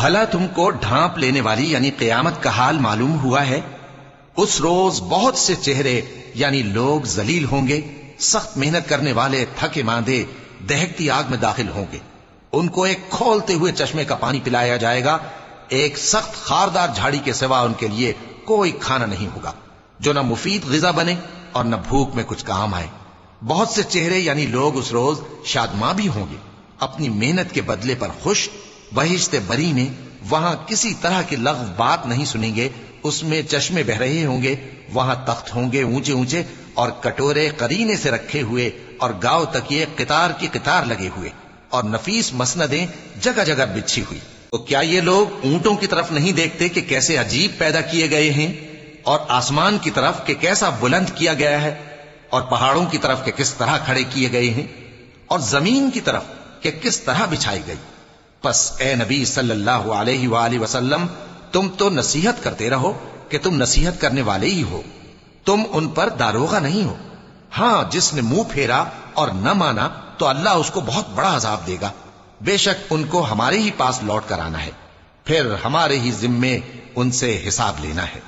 بھلا تم کو ڈھانپ لینے والی یعنی قیامت کا حال معلوم ہوا ہے؟ اس روز بہت سے چہرے یعنی لوگ ذلیل ہوں گے، سخت محنت کرنے والے تھکے ماندے دہکتی آگ میں داخل ہوں گے. ان کو ایک کھولتے ہوئے چشمے کا پانی پلایا جائے گا، ایک سخت خاردار جھاڑی کے سوا ان کے لیے کوئی کھانا نہیں ہوگا جو نہ مفید غذا بنے اور نہ بھوک میں کچھ کام آئے. بہت سے چہرے یعنی لوگ اس روز شادماں بھی ہوں گے، اپنی محنت کے بدلے پر خوش. بہشت بری میں وہاں کسی طرح کی لغو بات نہیں سنیں گے، اس میں چشمے بہ رہے ہوں گے، وہاں تخت ہوں گے اونچے اونچے اور کٹورے قرینے سے رکھے ہوئے اور گاؤ تکیے قطار کی قطار لگے ہوئے اور نفیس مسندیں جگہ جگہ بچھی ہوئی. تو کیا یہ لوگ اونٹوں کی طرف نہیں دیکھتے کہ کیسے عجیب پیدا کیے گئے ہیں، اور آسمان کی طرف کہ کیسا بلند کیا گیا ہے، اور پہاڑوں کی طرف کہ کس طرح کھڑے کیے گئے ہیں، اور زمین کی طرف کہ کس طرح بچھائی گئی؟ پس اے نبی صلی اللہ علیہ وآلہ وسلم، تم تو نصیحت کرتے رہو کہ تم نصیحت کرنے والے ہی ہو، تم ان پر داروغہ نہیں ہو. ہاں، جس نے منہ پھیرا اور نہ مانا تو اللہ اس کو بہت بڑا عذاب دے گا. بے شک ان کو ہمارے ہی پاس لوٹ کر آنا ہے، پھر ہمارے ہی ذمے ان سے حساب لینا ہے.